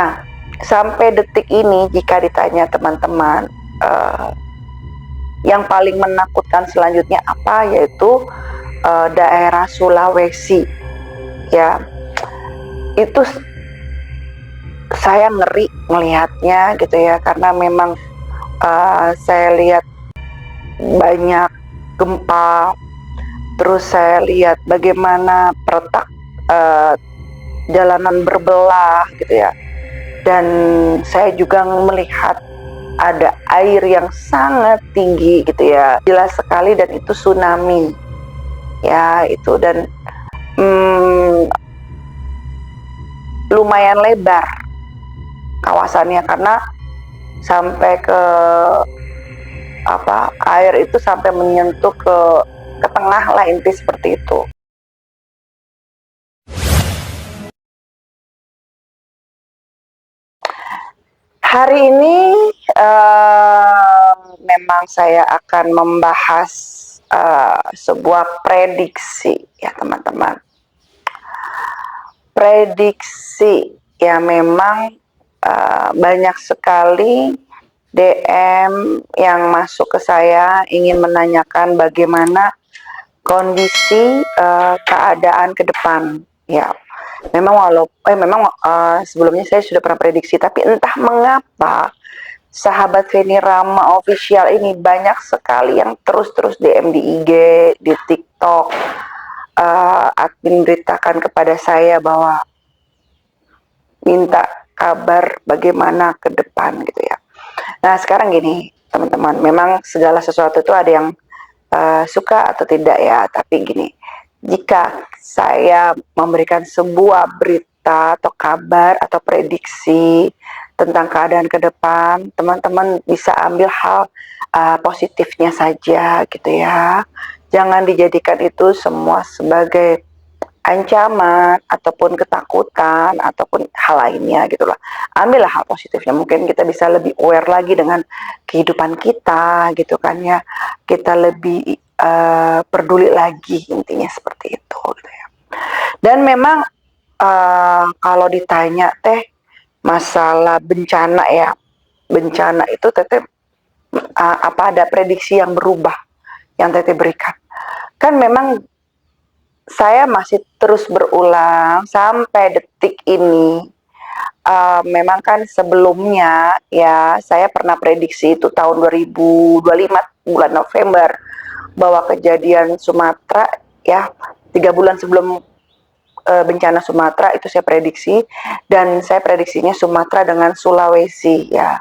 Nah, sampai detik ini jika ditanya teman-teman, yang paling menakutkan selanjutnya apa, yaitu daerah Sulawesi, ya. Itu saya ngeri melihatnya gitu ya, karena memang saya lihat banyak gempa, terus saya lihat bagaimana peretak jalanan berbelah gitu ya, dan saya juga melihat ada air yang sangat tinggi gitu ya, jelas sekali, dan itu tsunami ya itu. Dan lumayan lebar kawasannya, karena sampai ke air itu sampai menyentuh ke tengah lah, inti seperti itu. Hari ini memang saya akan membahas sebuah prediksi ya teman-teman. Prediksi ya, memang banyak sekali DM yang masuk ke saya ingin menanyakan bagaimana kondisi keadaan ke depan ya. Memang sebelumnya saya sudah pernah prediksi, tapi entah mengapa sahabat Feni Rama official ini banyak sekali yang terus DM di IG, di TikTok. Admin beritakan kepada saya bahwa minta kabar bagaimana ke depan gitu ya. Nah sekarang gini teman-teman, memang segala sesuatu itu ada yang suka atau tidak ya, tapi gini, jika saya memberikan sebuah berita atau kabar atau prediksi tentang keadaan ke depan, teman-teman bisa ambil hal positifnya saja gitu ya. Jangan dijadikan itu semua sebagai ancaman ataupun ketakutan ataupun hal lainnya gitulah. Ambillah hal positifnya, mungkin kita bisa lebih aware lagi dengan kehidupan kita gitu kan ya, kita lebih peduli lagi, intinya seperti itu gitu ya. Dan memang kalau ditanya teh masalah bencana ya, bencana itu teteh apa ada prediksi yang berubah yang teteh berikan? Kan memang saya masih terus berulang sampai detik ini. Memang kan sebelumnya ya saya pernah prediksi itu tahun 2025 bulan November bahwa kejadian Sumatera ya, 3 bulan sebelum bencana Sumatera itu saya prediksi, dan saya prediksinya Sumatera dengan Sulawesi ya.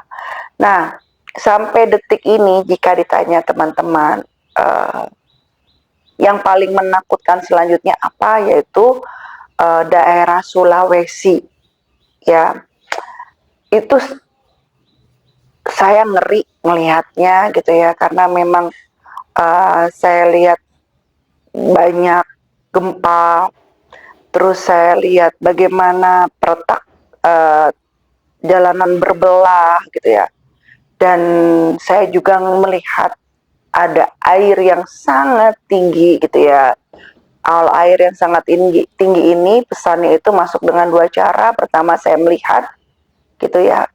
Nah sampai detik ini jika ditanya teman-teman yang paling menakutkan selanjutnya apa, yaitu daerah Sulawesi ya. Itu saya ngeri melihatnya gitu ya, karena memang saya lihat banyak gempa, terus saya lihat bagaimana peretak jalanan berbelah gitu ya, dan saya juga melihat ada air yang sangat tinggi gitu ya. Air yang sangat tinggi ini pesannya itu masuk dengan dua cara. Pertama saya melihat gitu ya,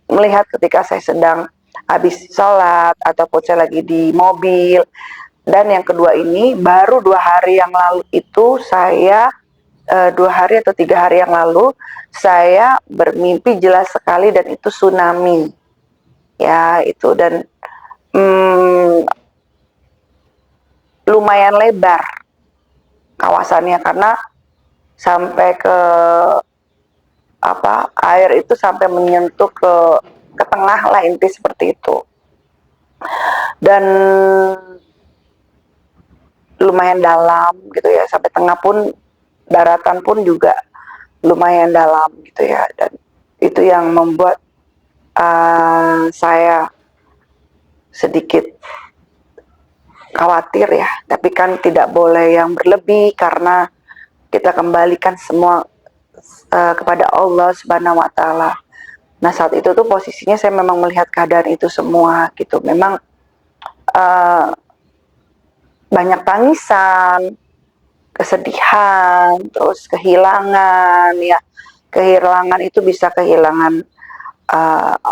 melihat ketika saya sedang habis sholat ataupun saya lagi di mobil. Dan yang kedua ini baru 2 hari yang lalu itu saya 2 hari atau 3 hari yang lalu saya bermimpi jelas sekali, dan itu tsunami ya itu. Dan lumayan lebar kawasannya, karena sampai ke air itu sampai menyentuh ke tengah lah, inti seperti itu. Dan lumayan dalam gitu ya, sampai tengah pun, daratan pun juga lumayan dalam gitu ya. Dan itu yang membuat saya sedikit khawatir ya, tapi kan tidak boleh yang berlebih, karena kita kembalikan semua kepada Allah Subhanahu wa Ta'ala. Nah saat itu tuh posisinya saya memang melihat keadaan itu semua gitu. Memang banyak tangisan, kesedihan, terus kehilangan ya, kehilangan itu bisa kehilangan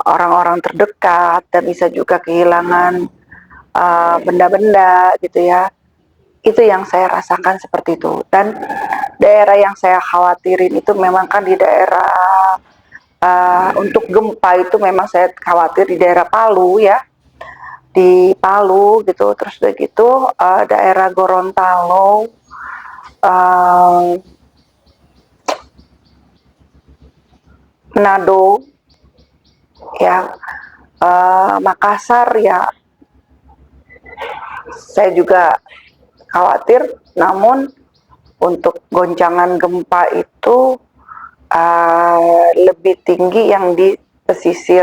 orang-orang terdekat, dan bisa juga kehilangan benda-benda gitu ya. Itu yang saya rasakan seperti itu. Dan daerah yang saya khawatirin itu memang kan di daerah untuk gempa itu memang saya khawatir di daerah Palu ya, di Palu gitu. Terus udah gitu daerah Gorontalo, Manado ya, Makassar ya, saya juga khawatir. Namun untuk goncangan gempa itu lebih tinggi yang di pesisir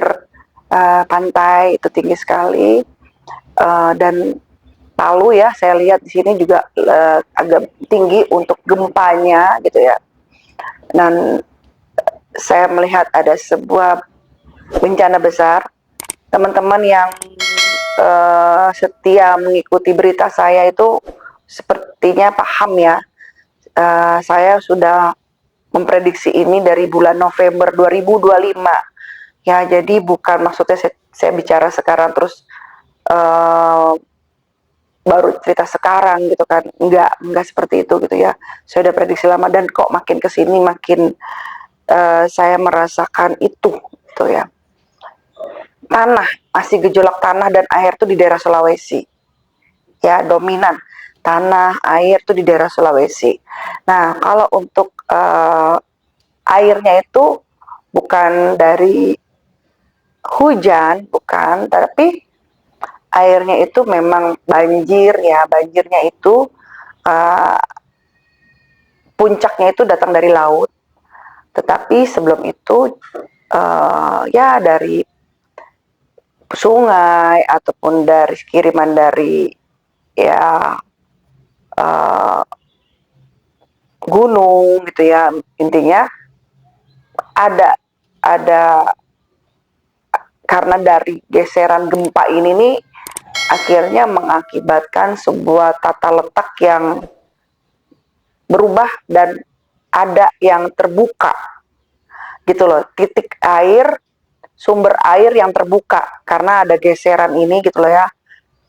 pantai, itu tinggi sekali. Dan Palu ya, saya lihat di sini juga agak tinggi untuk gempanya gitu ya. Dan saya melihat ada sebuah bencana besar. Teman-teman yang setia mengikuti berita saya itu sepertinya paham ya. Saya sudah memprediksi ini dari bulan November 2025 ya. Jadi bukan maksudnya saya bicara sekarang terus baru cerita sekarang gitu kan, enggak seperti itu gitu ya. Saya udah prediksi lama, dan kok makin kesini makin saya merasakan itu gitu ya. Tanah, masih gejolak tanah dan air tuh di daerah Sulawesi ya, dominan tanah air tuh di daerah Sulawesi. Nah kalau untuk airnya itu bukan dari hujan, bukan, tapi airnya itu memang banjir ya. Banjirnya itu puncaknya itu datang dari laut, tetapi sebelum itu ya dari sungai ataupun dari kiriman dari ya gunung gitu ya. Intinya ada karena dari geseran gempa ini nih akhirnya mengakibatkan sebuah tata letak yang berubah, dan ada yang terbuka gitu loh, titik air, sumber air yang terbuka karena ada geseran ini gitu loh ya.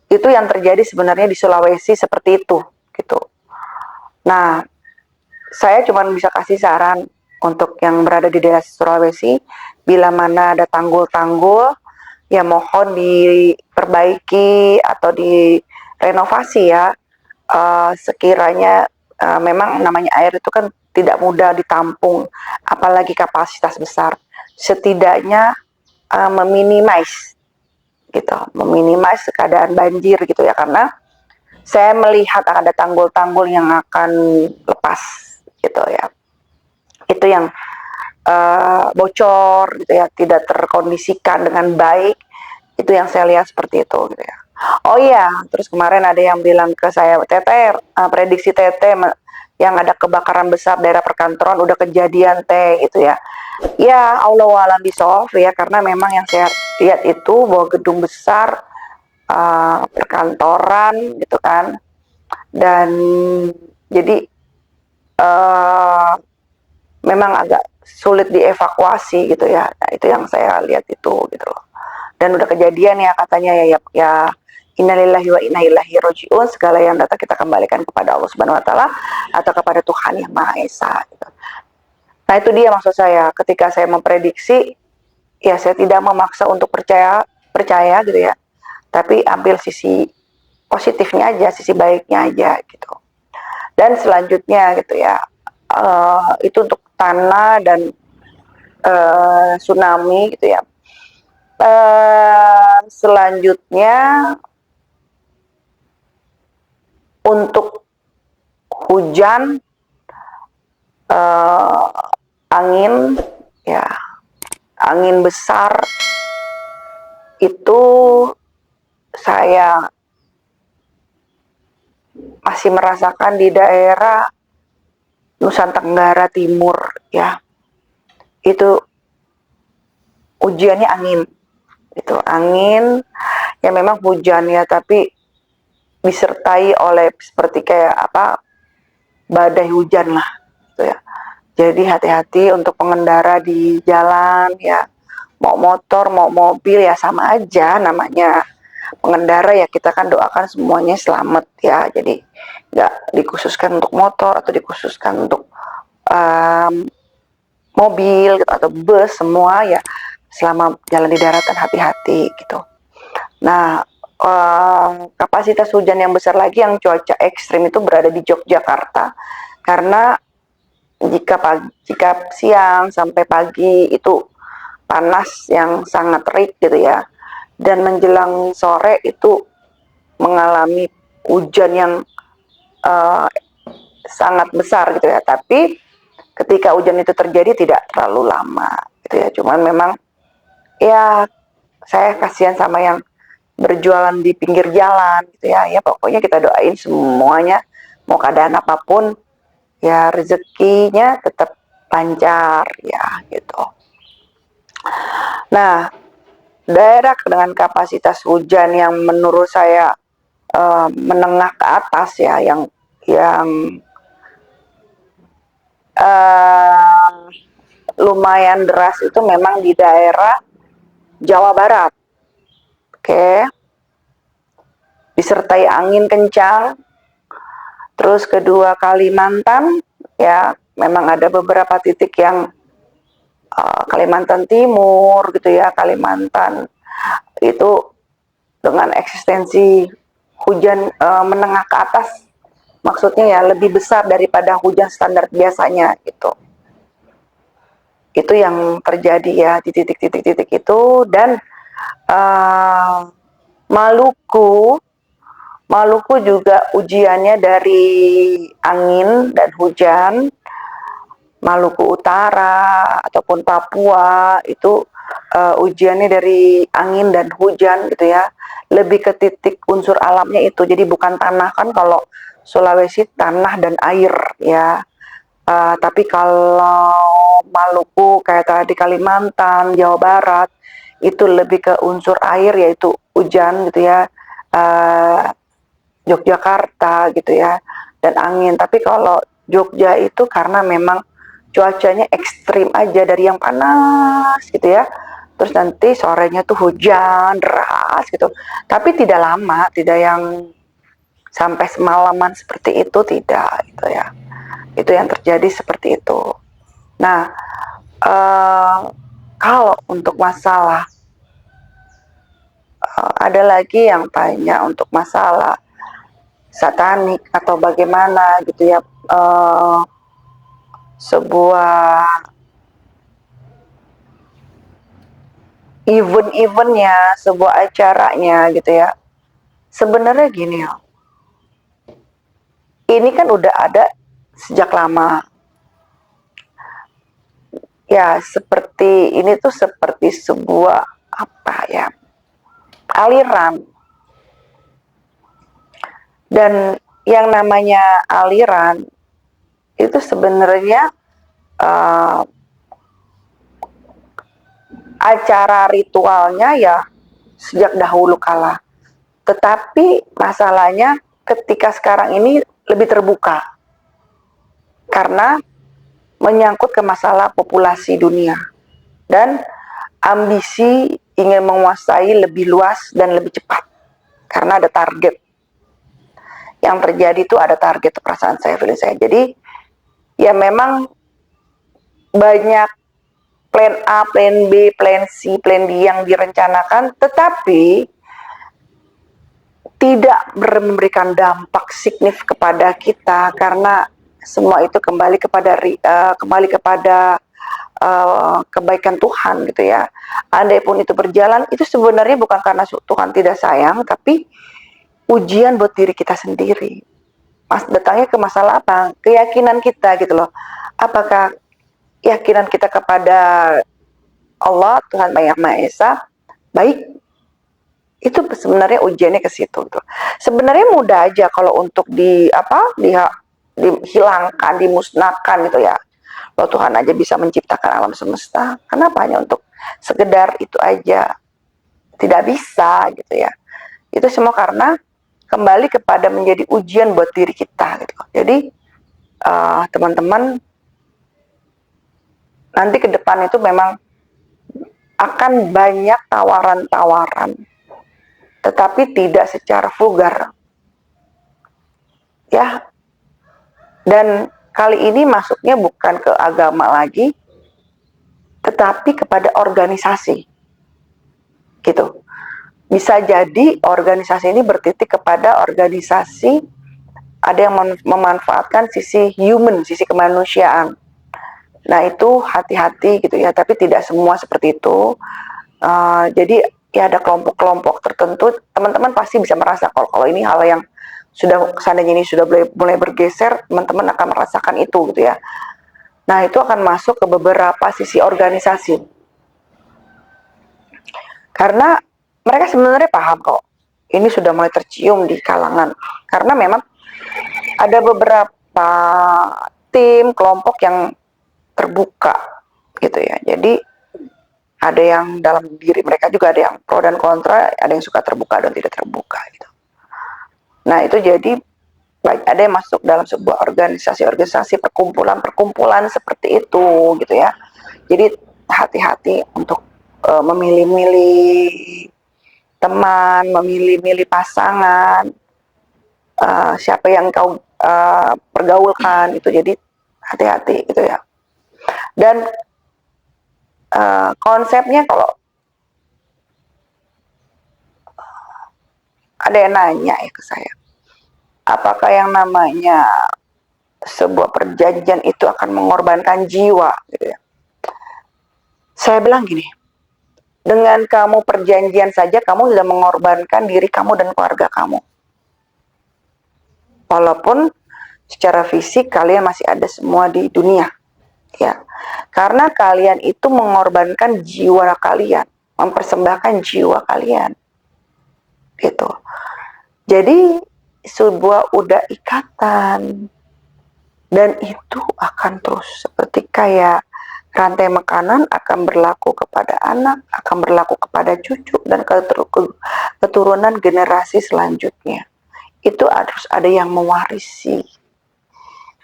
Itu yang terjadi sebenarnya di Sulawesi seperti itu gitu. Nah, saya cuma bisa kasih saran untuk yang berada di daerah Sulawesi, bila mana ada tanggul-tanggul ya mohon diperbaiki atau direnovasi ya. Sekiranya memang namanya air itu kan tidak mudah ditampung, apalagi kapasitas besar. Setidaknya meminimais gitu, meminimais keadaan banjir gitu ya, karena saya melihat ada tanggul-tanggul yang akan lepas gitu ya. Itu yang bocor gitu ya, tidak terkondisikan dengan baik. Itu yang saya lihat seperti itu gitu ya. Oh iya, terus kemarin ada yang bilang ke saya, Teteh, prediksi Teteh yang ada kebakaran besar daerah perkantoran udah kejadian Teh gitu ya. Ya Allah alam bisawab ya, karena memang yang saya lihat itu bahwa gedung besar perkantoran gitu kan, dan jadi memang agak sulit dievakuasi gitu ya. Nah, itu yang saya lihat itu gitu loh. Dan udah kejadian ya katanya ya innalillahi wa inna ilaihi rajiun, segala yang datang kita kembalikan kepada Allah Subhanahu wa taala atau kepada Tuhan yang Maha Esa gitu. Nah, itu dia maksud saya ketika saya memprediksi, ya saya tidak memaksa untuk percaya gitu ya. Tapi ambil sisi positifnya aja, sisi baiknya aja gitu. Dan selanjutnya gitu ya, itu untuk tanah dan tsunami gitu ya. Selanjutnya untuk hujan, angin ya, angin besar itu saya masih merasakan di daerah Nusa Tenggara Timur ya. Itu ujiannya angin. Itu angin ya, memang hujan ya, tapi disertai oleh seperti kayak badai hujan lah gitu ya. Jadi hati-hati untuk pengendara di jalan ya. Mau motor, mau mobil ya sama aja namanya pengendara ya, kita kan doakan semuanya selamat ya. Jadi nggak dikhususkan untuk motor atau dikhususkan untuk um, mobil gitu, atau bus, semua ya selama jalan di daratan hati-hati gitu. Nah, kapasitas hujan yang besar lagi yang cuaca ekstrim itu berada di Yogyakarta, karena jika siang sampai pagi itu panas yang sangat terik gitu ya, dan menjelang sore itu mengalami hujan yang uh, sangat besar gitu ya. Tapi ketika hujan itu terjadi tidak terlalu lama gitu ya. Cuman memang ya saya kasihan sama yang berjualan di pinggir jalan gitu ya. Ya pokoknya kita doain semuanya, mau keadaan apapun ya rezekinya tetap lancar ya gitu. Nah, daerah dengan kapasitas hujan yang menurut saya menengah ke atas ya, yang lumayan deras itu memang di daerah Jawa Barat, oke, disertai angin kencang. Terus kedua Kalimantan ya, memang ada beberapa titik yang Kalimantan Timur gitu ya, Kalimantan itu dengan eksistensi hujan menengah ke atas, maksudnya ya lebih besar daripada hujan standar biasanya gitu. Itu yang terjadi ya di titik-titik itu. Dan Maluku juga ujiannya dari angin dan hujan. Maluku Utara ataupun Papua itu ujiannya dari angin dan hujan gitu ya, lebih ke titik unsur alamnya itu. Jadi bukan tanah, kan kalau Sulawesi tanah dan air ya. Tapi kalau Maluku kayak tadi Kalimantan, Jawa Barat itu lebih ke unsur air, yaitu hujan gitu ya, Yogyakarta gitu ya, dan angin. Tapi kalau Jogja itu karena memang cuacanya ekstrim aja, dari yang panas gitu ya, terus nanti sorenya tuh hujan deras gitu, tapi tidak lama, tidak yang sampai semalaman seperti itu, tidak gitu ya. Itu yang terjadi seperti itu. Nah, kalau untuk masalah ada lagi yang banyak untuk masalah satanik atau bagaimana gitu ya, sebuah eventnya, sebuah acaranya gitu ya. Sebenarnya gini ya, ini kan udah ada sejak lama. Ya seperti ini tuh seperti sebuah apa ya, aliran. Dan yang namanya aliran itu sebenarnya acara ritualnya ya sejak dahulu kala. Tetapi masalahnya ketika sekarang ini lebih terbuka, karena menyangkut ke masalah populasi dunia dan ambisi ingin menguasai lebih luas dan lebih cepat, karena ada target yang terjadi. Itu ada target, perasaan saya, feeling saya. Jadi ya memang banyak plan A, plan B, plan C, plan D yang direncanakan, tetapi tidak memberikan dampak signifikan kepada kita, karena semua itu kembali kepada kebaikan Tuhan gitu ya. Andai pun itu berjalan, itu sebenarnya bukan karena Tuhan tidak sayang, tapi ujian buat diri kita sendiri. Datangnya ke masalah apa? Keyakinan kita gitu loh. Apakah keyakinan kita kepada Allah, Tuhan Yang Maha Esa, baik? Itu sebenarnya ujiannya ke situ tuh. Sebenarnya mudah aja kalau untuk dihilangkan, dimusnahkan gitu ya. Kalau Tuhan aja bisa menciptakan alam semesta, kenapa hanya untuk sekedar itu aja tidak bisa gitu ya. Itu semua karena kembali kepada menjadi ujian buat diri kita gitu. Jadi teman-teman, nanti ke depan itu memang akan banyak tawaran-tawaran, tetapi tidak secara vulgar. Ya, dan kali ini masuknya bukan ke agama lagi, tetapi kepada organisasi. Gitu. Bisa jadi organisasi ini bertitik kepada organisasi ada yang memanfaatkan sisi human, sisi kemanusiaan. Nah itu hati-hati gitu ya, tapi tidak semua seperti itu. Jadi ya ada kelompok-kelompok tertentu, teman-teman pasti bisa merasa kalau ini hal yang sudah seandainya ini sudah mulai bergeser, teman-teman akan merasakan itu gitu ya. Nah itu akan masuk ke beberapa sisi organisasi. Karena mereka sebenarnya paham kok, ini sudah mulai tercium di kalangan. Karena memang ada beberapa tim, kelompok yang terbuka gitu ya. Jadi ada yang dalam diri mereka juga ada yang pro dan kontra, ada yang suka terbuka dan tidak terbuka gitu. Nah itu jadi ada yang masuk dalam sebuah organisasi perkumpulan seperti itu gitu ya. Jadi hati-hati untuk memilih-milih teman, memilih-milih pasangan, siapa yang kau pergaulkan itu, jadi hati-hati gitu ya. Dan konsepnya kalau ada yang nanya ya ke saya, apakah yang namanya sebuah perjanjian itu akan mengorbankan jiwa gitu ya. Saya bilang gini, dengan kamu perjanjian saja kamu sudah mengorbankan diri kamu dan keluarga kamu. Walaupun secara fisik kalian masih ada semua di dunia. Ya. Karena kalian itu mengorbankan jiwa kalian, mempersembahkan jiwa kalian. Gitu. Jadi sebuah udah ikatan, dan itu akan terus seperti kayak rantai makanan akan berlaku kepada anak, akan berlaku kepada cucu dan keturunan generasi selanjutnya. Itu harus ada yang mewarisi.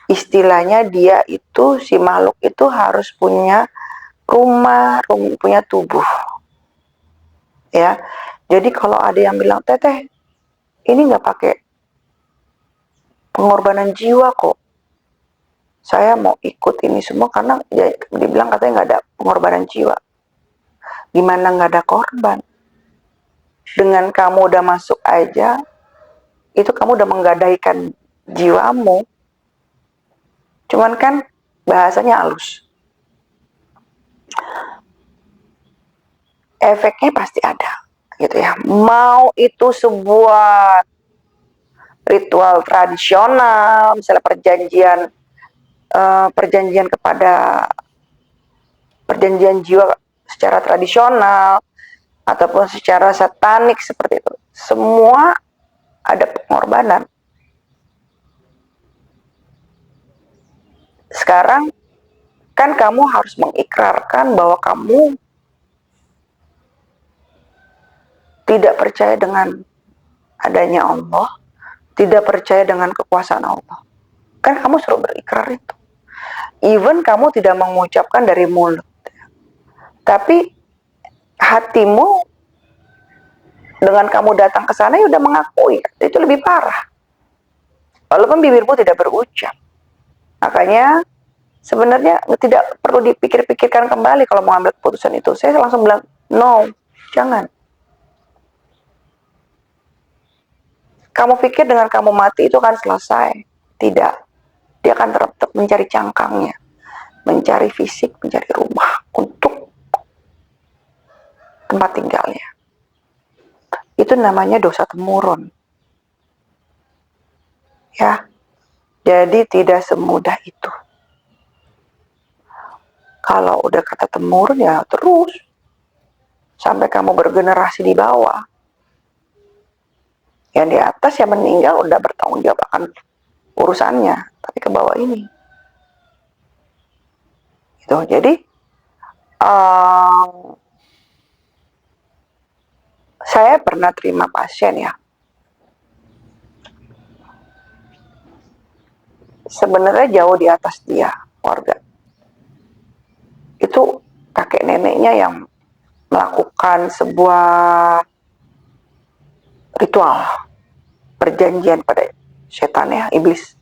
Istilahnya dia itu, si makhluk itu harus punya rumah, punya tubuh. Ya. Jadi kalau ada yang bilang, "Teteh, ini nggak pakai pengorbanan jiwa kok. Saya mau ikut ini semua karena ya, dibilang katanya nggak ada pengorbanan jiwa." Gimana nggak ada korban? Dengan kamu udah masuk aja, itu kamu udah menggadaikan jiwamu. Cuman kan bahasanya halus. Efeknya pasti ada, gitu ya. Mau itu sebuah ritual tradisional, misalnya perjanjian kepada perjanjian jiwa secara tradisional ataupun secara satanik seperti itu, semua ada pengorbanan. Sekarang kan kamu harus mengikrarkan bahwa kamu tidak percaya dengan adanya Allah, tidak percaya dengan kekuasaan Allah. Kan kamu suruh berikrar itu. Even kamu tidak mengucapkan dari mulut, tapi hatimu dengan kamu datang ke sana ya udah mengakui. Itu lebih parah. Walaupun bibirmu tidak berucap. Makanya sebenarnya tidak perlu dipikir-pikirkan kembali kalau mau ambil keputusan itu. Saya langsung bilang, no, jangan. Kamu pikir dengan kamu mati itu akan selesai? Tidak. Dia akan tetap mencari cangkangnya, mencari fisik, mencari rumah untuk tempat tinggalnya. Itu namanya dosa temurun. Ya. Jadi tidak semudah itu. Kalau udah kata temurun ya terus sampai kamu bergenerasi di bawah. Yang di atas yang meninggal udah bertanggung jawab akan urusannya, tapi ke bawah ini. Gitu. Jadi saya pernah terima pasien ya. Sebenarnya jauh di atas dia, keluarga. kakek neneknya yang melakukan sebuah ritual perjanjian pada setan ya, iblis.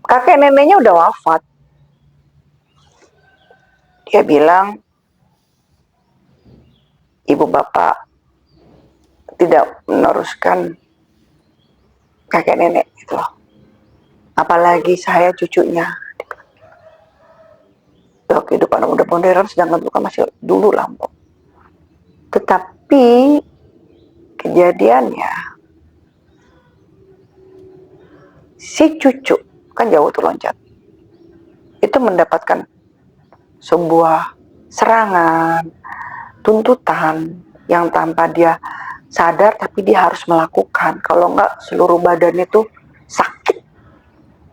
Kakek neneknya udah wafat. Dia bilang ibu bapak tidak meneruskan kakek nenek gitu loh. Apalagi saya cucunya. Kehidupan udah modern, sedangkan itu kan masih dulu lampau. Tetapi kejadiannya si cucu kan jauh tuh loncat, itu mendapatkan sebuah serangan, tuntutan yang tanpa dia sadar, tapi dia harus melakukan. Kalau enggak seluruh badan itu sakit,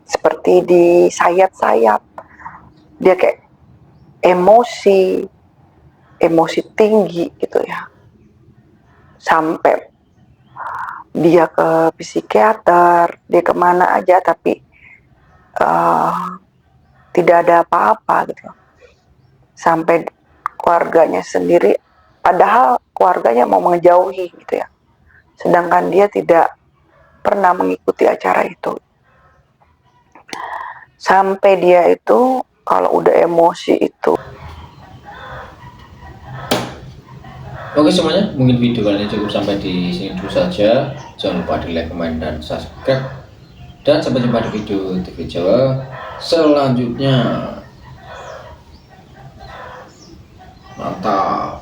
seperti disayat-sayat. Dia kayak emosi tinggi gitu ya, sampai dia ke psikiater, dia kemana aja, tapi tidak ada apa-apa gitu. Sampai keluarganya sendiri, padahal keluarganya mau menjauhi gitu ya, sedangkan dia tidak pernah mengikuti acara itu. Sampai dia itu kalau udah emosi itu. Oke semuanya, mungkin video kali ini cukup sampai di sini dulu saja. Jangan lupa di like, comment, dan subscribe. Dan sampai jumpa di video TV Jawa selanjutnya. Mantap.